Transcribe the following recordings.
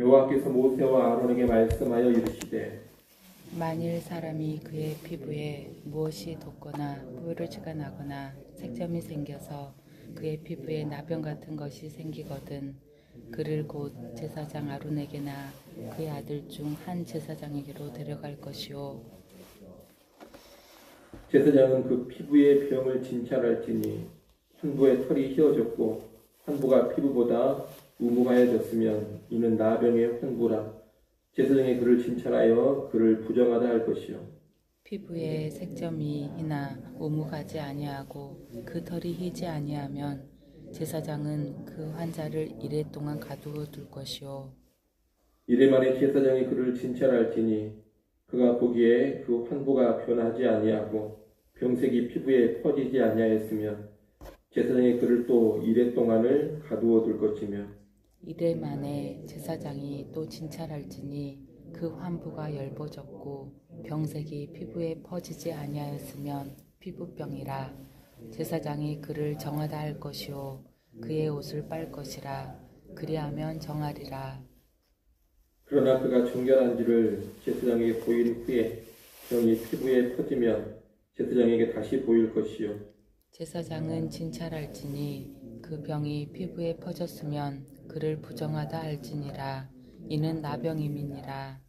여호와께서 모세와 아론에게 말씀하여 이르시되 만일 사람이 그의 피부에 무엇이 돋거나 뾰루지가 나거나 색점이 생겨서 그의 피부에 나병 같은 것이 생기거든 그를 곧 제사장 아론에게나 그의 아들 중 한 제사장에게로 데려갈 것이요 제사장은 그 피부의 병을 진찰할지니 환부의 털이 휘어졌고 환부가 피부보다 우무하여졌으면 이는 나병의 환부라. 제사장이 그를 진찰하여 그를 부정하다 할 것이요 피부에 색점이 희나 우무하지 아니하고 그 털이 희지 아니하면 제사장은 그 환자를 이레 동안 가두어 둘 것이요 이레 만에 제사장이 그를 진찰할지니 그가 보기에 그 환부가 변하지 아니하고 병색이 피부에 퍼지지 아니하였으면 제사장이 그를 또 이레 동안을 가두어 둘 것이며 이레 만에 제사장이 또 진찰할지니 그 환부가 엷어졌고 병색이 피부에 퍼지지 아니하였으면 피부병이라. 제사장이 그를 정하다 할 것이요 그의 옷을 빨 것이라. 그리하면 정하리라. 그러나 그가 정결한지를 제사장에게 보인 후에 병이 피부에 퍼지면 제사장에게 다시 보일 것이요 제사장은 진찰할지니 그 병이 피부에 퍼졌으면 그를 부정하다 할지니라. 이는 나병임이니라.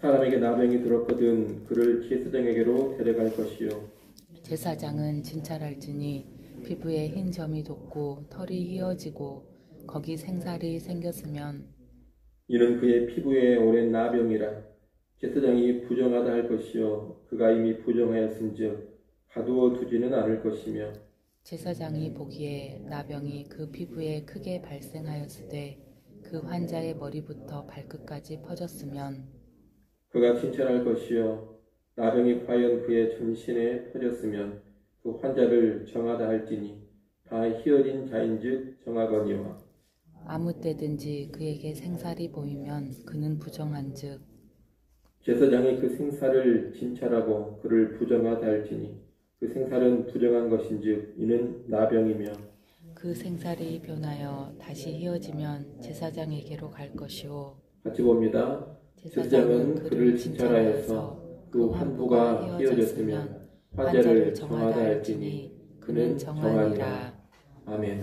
사람에게 나병이 들었거든 그를 제사장에게로 데려갈 것이요 제사장은 진찰할지니 피부에 흰 점이 돋고 털이 휘어지고 거기 생살이 생겼으면 이는 그의 피부에 오랜 나병이라. 제사장이 부정하다 할 것이요 그가 이미 부정하였은즉 가두어 두지는 않을 것이며 제사장이 보기에 나병이 그 피부에 크게 발생하였으되 그 환자의 머리부터 발끝까지 퍼졌으면 그가 진찰할 것이요 나병이 과연 그의 전신에 퍼졌으면 그 환자를 정하다 할지니 다 희어진 자인즉 정하거니와 아무 때든지 그에게 생살이 보이면 그는 부정한즉 제사장이 그 생사를 진찰하고 그를 부정하다 할지니 그 생살은 부정한 것인즉 이는 나병이며 그 생살이 변하여 다시 휘어지면 제사장에게로 갈 것이요 같이 봅니다. 제사장은 그를 진찰하여서 그 환부가 휘어졌으면 환자를 정하다 할지니 그는 정하니라. 아멘.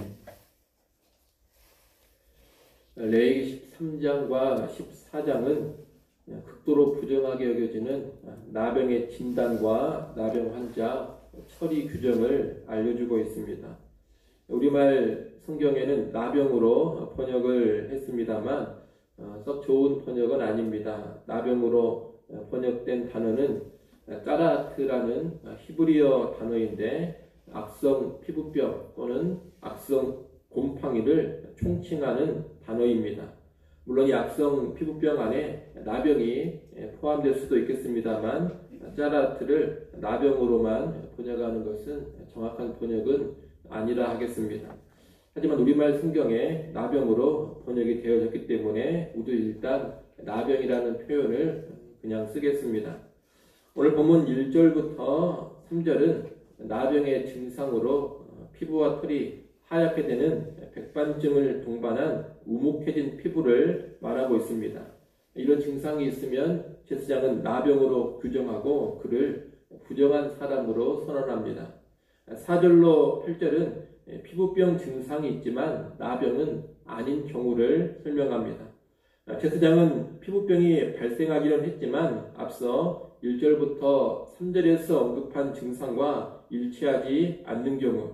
레위기 13장과 14장은 극도로 부정하게 여겨지는 나병의 진단과 나병 환자 처리 규정을 알려주고 있습니다. 우리말 성경에는 나병으로 번역을 했습니다만 썩 좋은 번역은 아닙니다. 나병으로 번역된 단어는 까라트라는 히브리어 단어인데 악성 피부병 또는 악성 곰팡이를 총칭하는 단어입니다. 물론 이 악성 피부병 안에 나병이 포함될 수도 있겠습니다만 짜라트를 나병으로만 번역하는 것은 정확한 번역은 아니라 하겠습니다. 하지만 우리말 성경에 나병으로 번역이 되어졌기 때문에 모두 일단 나병이라는 표현을 그냥 쓰겠습니다. 오늘 본문 1절부터 3절은 나병의 증상으로 피부와 털이 하얗게 되는 백반증을 동반한 우묵해진 피부를 말하고 있습니다. 이런 증상이 있으면 제사장은 나병으로 규정하고 그를 부정한 사람으로 선언합니다. 4절로 8절은 피부병 증상이 있지만 나병은 아닌 경우를 설명합니다. 제사장은 피부병이 발생하기는 했지만 앞서 1절부터 3절에서 언급한 증상과 일치하지 않는 경우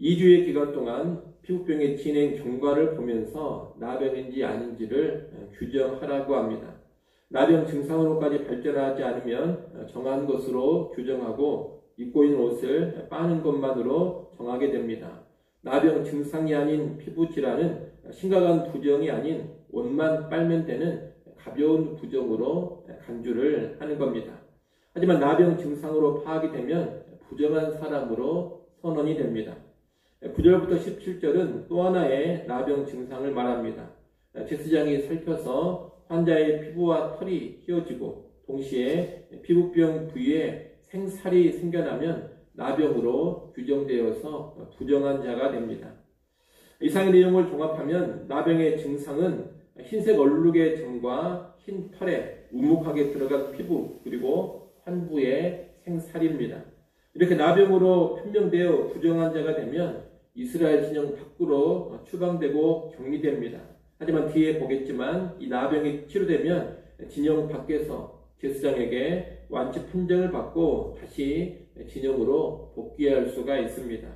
2주의 기간 동안 피부병의 진행 경과를 보면서 나병인지 아닌지를 규정하라고 합니다. 나병 증상으로까지 발전하지 않으면 정한 것으로 규정하고 입고 있는 옷을 빠는 것만으로 정하게 됩니다. 나병 증상이 아닌 피부 질환은 심각한 부정이 아닌 옷만 빨면 되는 가벼운 부정으로 간주를 하는 겁니다. 하지만 나병 증상으로 파악이 되면 부정한 사람으로 선언이 됩니다. 9절부터 17절은 또 하나의 나병 증상을 말합니다. 제사장이 살펴서 환자의 피부와 털이 휘어지고 동시에 피부병 부위에 생살이 생겨나면 나병으로 규정되어서 부정한 자가 됩니다. 이상의 내용을 종합하면 나병의 증상은 흰색 얼룩의 점과 흰 털에 우묵하게 들어간 피부, 그리고 환부의 생살입니다. 이렇게 나병으로 판명되어 부정한 자가 되면 이스라엘 진영 밖으로 추방되고 격리됩니다. 하지만 뒤에 보겠지만 이 나병이 치료되면 진영 밖에서 제사장에게 완치 판정을 받고 다시 진영으로 복귀할 수가 있습니다.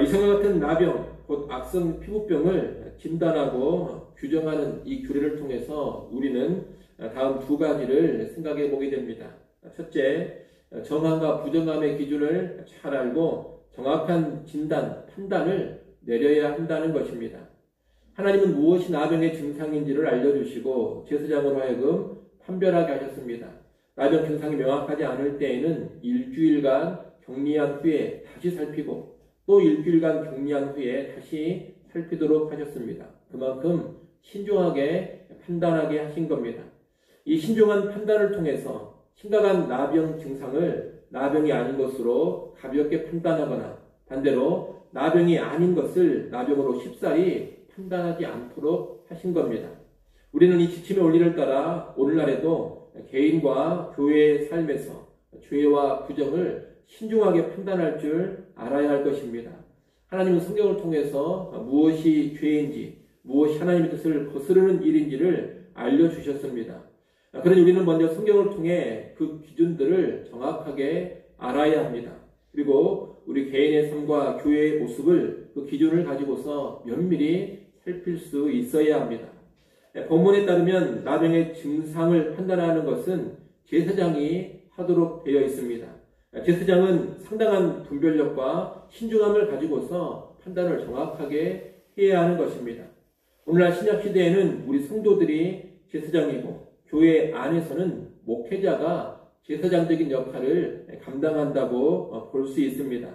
이상과 같은 나병, 곧 악성 피부병을 진단하고 규정하는 이 규례를 통해서 우리는 다음 두 가지를 생각해 보게 됩니다. 첫째, 정함과 부정함의 기준을 잘 알고 정확한 진단, 판단을 내려야 한다는 것입니다. 하나님은 무엇이 나병의 증상인지를 알려주시고 제사장으로 하여금 판별하게 하셨습니다. 나병 증상이 명확하지 않을 때에는 일주일간 격리한 후에 다시 살피고 또 일주일간 격리한 후에 다시 살피도록 하셨습니다. 그만큼 신중하게 판단하게 하신 겁니다. 이 신중한 판단을 통해서 심각한 나병 증상을 나병이 아닌 것으로 가볍게 판단하거나 반대로 나병이 아닌 것을 나병으로 쉽사리 판단하지 않도록 하신 겁니다. 우리는 이 지침의 원리를 따라 오늘날에도 개인과 교회의 삶에서 죄와 부정을 신중하게 판단할 줄 알아야 할 것입니다. 하나님은 성경을 통해서 무엇이 죄인지, 무엇이 하나님의 뜻을 거스르는 일인지를 알려주셨습니다. 그러니 우리는 먼저 성경을 통해 그 기준들을 정확하게 알아야 합니다. 그리고 우리 개인의 삶과 교회의 모습을 그 기준을 가지고서 면밀히 살필 수 있어야 합니다. 본문에 따르면 나병의 증상을 판단하는 것은 제사장이 하도록 되어 있습니다. 제사장은 상당한 분별력과 신중함을 가지고서 판단을 정확하게 해야 하는 것입니다. 오늘날 신약시대에는 우리 성도들이 제사장이고 교회 안에서는 목회자가 제사장적인 역할을 감당한다고 볼 수 있습니다.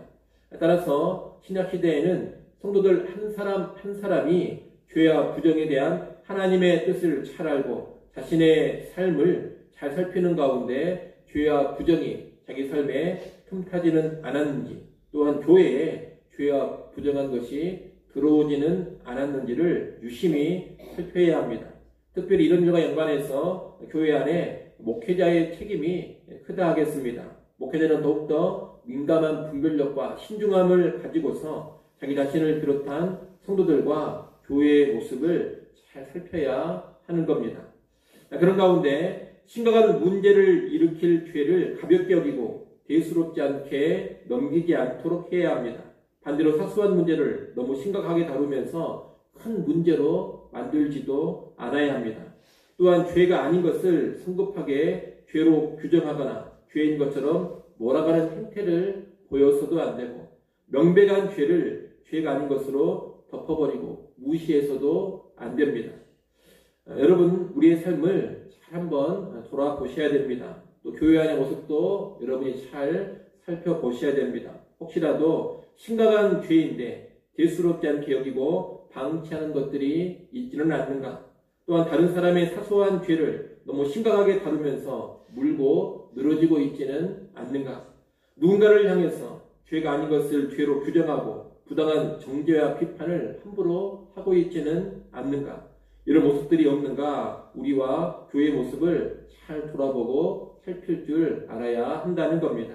따라서 신약시대에는 성도들 한 사람 한 사람이 죄와 부정에 대한 하나님의 뜻을 잘 알고 자신의 삶을 잘 살피는 가운데 죄와 부정이 자기 삶에 틈타지는 않았는지, 또한 교회에 죄와 부정한 것이 들어오지는 않았는지를 유심히 살펴야 합니다. 특별히 이런 일과 연관해서 교회 안에 목회자의 책임이 크다 하겠습니다. 목회자는 더욱더 민감한 분별력과 신중함을 가지고서 자기 자신을 비롯한 성도들과 교회의 모습을 잘 살펴야 하는 겁니다. 그런 가운데 심각한 문제를 일으킬 죄를 가볍게 여기고 대수롭지 않게 넘기지 않도록 해야 합니다. 반대로 사소한 문제를 너무 심각하게 다루면서 큰 문제로 만들지도 않아야 합니다. 또한 죄가 아닌 것을 성급하게 죄로 규정하거나 죄인 것처럼 몰아가는 행태를 보여서도 안 되고, 명백한 죄를 죄가 아닌 것으로 덮어버리고 무시해서도 안 됩니다. 여러분, 우리의 삶을 잘 한번 돌아보셔야 됩니다. 또 교회 안의 모습도 여러분이 잘 살펴보셔야 됩니다. 혹시라도 심각한 죄인데 대수롭지 않게 여기고 방치하는 것들이 있지는 않는가? 또한 다른 사람의 사소한 죄를 너무 심각하게 다루면서 물고 늘어지고 있지는 않는가? 누군가를 향해서 죄가 아닌 것을 죄로 규정하고 부당한 정죄와 비판을 함부로 하고 있지는 않는가? 이런 모습들이 없는가? 우리와 교회의 모습을 잘 돌아보고 살필 줄 알아야 한다는 겁니다.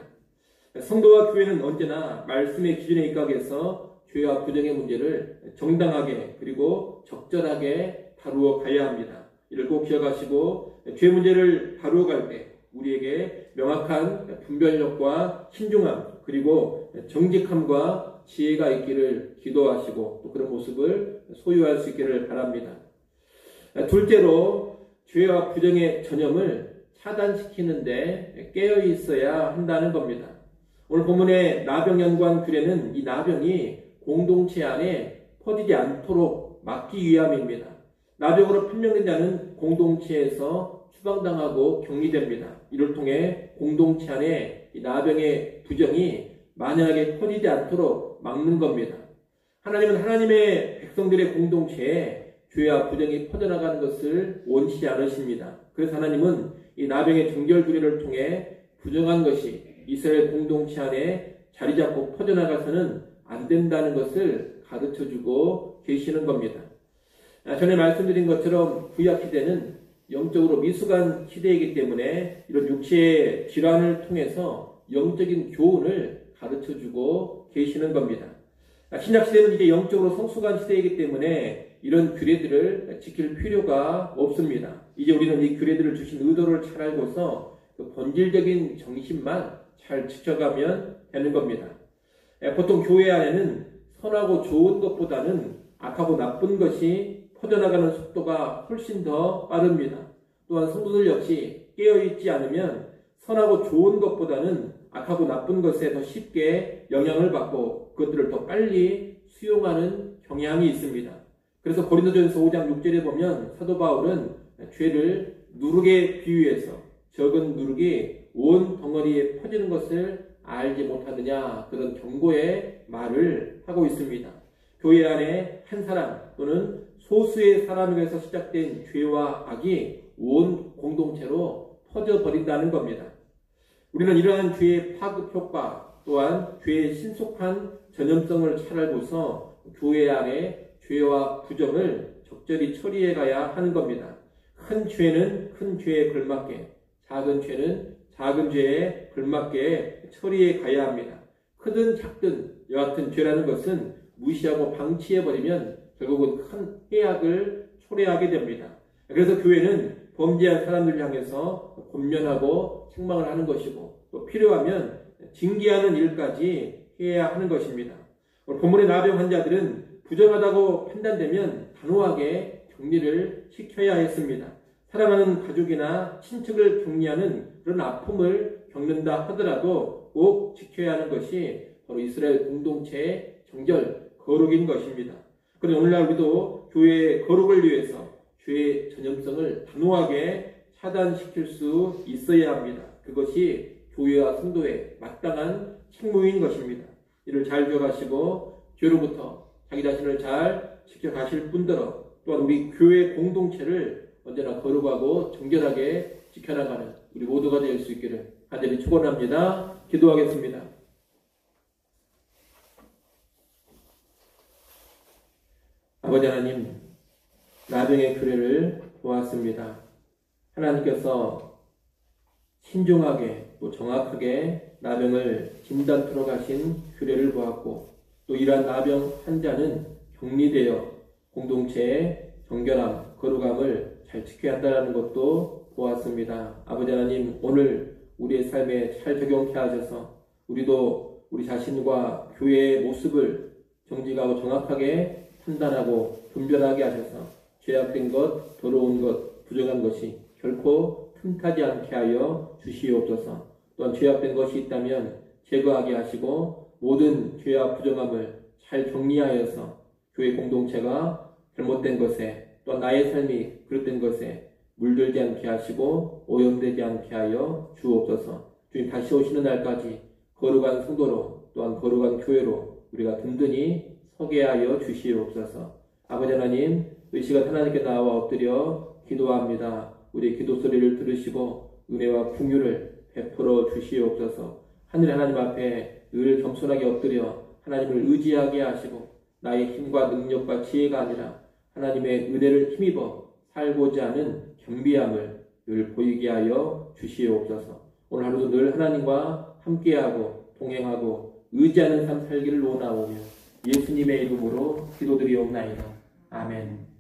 성도와 교회는 언제나 말씀의 기준에 입각해서 죄와 부정의 문제를 정당하게 그리고 적절하게 다루어 가야 합니다. 이를 꼭 기억하시고 죄 문제를 다루어 갈 때 우리에게 명확한 분별력과 신중함 그리고 정직함과 지혜가 있기를 기도하시고 또 그런 모습을 소유할 수 있기를 바랍니다. 둘째로 죄와 부정의 전염을 차단시키는데 깨어 있어야 한다는 겁니다. 오늘 본문의 나병 연관 규례는 이 나병이 공동체 안에 퍼지지 않도록 막기 위함입니다. 나병으로 판명된 자는 공동체에서 추방당하고 격리됩니다. 이를 통해 공동체 안에 이 나병의 부정이 만연하게 퍼지지 않도록 막는 겁니다. 하나님은 하나님의 백성들의 공동체에 죄와 부정이 퍼져나가는 것을 원치 않으십니다. 그래서 하나님은 이 나병의 정결 규례를 통해 부정한 것이 이스라엘 공동체 안에 자리 잡고 퍼져나가서는 안 된다는 것을 가르쳐주고 계시는 겁니다. 전에 말씀드린 것처럼 구약 시대는 영적으로 미숙한 시대이기 때문에 이런 육체의 질환을 통해서 영적인 교훈을 가르쳐주고 계시는 겁니다. 신약 시대는 이제 영적으로 성숙한 시대이기 때문에 이런 규례들을 지킬 필요가 없습니다. 이제 우리는 이 규례들을 주신 의도를 잘 알고서 그 본질적인 정신만 잘 지켜가면 되는 겁니다. 보통 교회 안에는 선하고 좋은 것보다는 악하고 나쁜 것이 퍼져나가는 속도가 훨씬 더 빠릅니다. 또한 성도들 역시 깨어있지 않으면 선하고 좋은 것보다는 악하고 나쁜 것에 더 쉽게 영향을 받고 그것들을 더 빨리 수용하는 경향이 있습니다. 그래서 고린도전서 5장 6절에 보면 사도 바울은 죄를 누룩에 비유해서 적은 누룩이 온 덩어리에 퍼지는 것을 알지 못하느냐, 그런 경고의 말을 하고 있습니다. 교회 안에 한 사람 또는 소수의 사람에 의해서 시작된 죄와 악이 온 공동체로 퍼져버린다는 겁니다. 우리는 이러한 죄의 파급 효과 또한 죄의 신속한 전염성을 잘 알고서 교회 안에 죄와 부정을 적절히 처리해 가야 하는 겁니다. 큰 죄는 큰 죄에 걸맞게, 작은 죄는 작은 죄에 걸맞게 처리해 가야 합니다. 크든 작든 여하튼 죄라는 것은 무시하고 방치해버리면 결국은 큰 해악을 초래하게 됩니다. 그래서 교회는 범죄한 사람들을 향해서 권면하고 책망을 하는 것이고 또 필요하면 징계하는 일까지 해야 하는 것입니다. 본문의 나병 환자들은 부정하다고 판단되면 단호하게 격리를 시켜야 했습니다. 사랑하는 가족이나 친척을 격리하는 그런 아픔을 겪는다 하더라도 꼭 지켜야 하는 것이 바로 이스라엘 공동체의 정결, 거룩인 것입니다. 그런데 오늘날 우리도 교회의 거룩을 위해서 죄의 전염성을 단호하게 차단시킬 수 있어야 합니다. 그것이 교회와 성도의 마땅한 책무인 것입니다. 이를 잘 기억하시고 죄로부터 자기 자신을 잘 지켜가실 뿐더러 또한 우리 교회 공동체를 언제나 거룩하고 정결하게 지켜나가는 우리 모두가 될 수 있기를 간절히 축원합니다. 기도하겠습니다. 아버지 하나님, 나병의 규례를 보았습니다. 하나님께서 신중하게 또 정확하게 나병을 진단토록 하신 규례를 보았고 또 이러한 나병 환자는 격리되어 공동체의 정결함, 거룩함을 잘 지켜야 한다는 것도 보았습니다. 아버지 하나님, 오늘 우리의 삶에 잘 적용케 하셔서 우리도 우리 자신과 교회의 모습을 정직하고 정확하게 판단하고 분별하게 하셔서 죄악된 것, 더러운 것, 부정한 것이 결코 틈타지 않게 하여 주시옵소서. 또한 죄악된 것이 있다면 제거하게 하시고 모든 죄와 부정함을 잘 정리하여서 교회 공동체가 잘못된 것에 또 나의 삶이 그릇된 것에 물들지 않게 하시고 오염되지 않게 하여 주옵소서. 주님 다시 오시는 날까지 거룩한 성도로 또한 거룩한 교회로 우리가 든든히 서게 하여 주시옵소서. 아버지 하나님, 이 시간 하나님께 나와 엎드려 기도합니다. 우리의 기도 소리를 들으시고 은혜와 긍휼을 베풀어 주시옵소서. 하늘 하나님 앞에 늘 겸손하게 엎드려 하나님을 의지하게 하시고 나의 힘과 능력과 지혜가 아니라 하나님의 은혜를 힘입어 살고자 하는 겸비함을 늘 보이게 하여 주시옵소서. 오늘 하루도 늘 하나님과 함께하고 동행하고 의지하는 삶 살기를 원하오며 예수님의 이름으로 기도드리옵나이다. 아멘.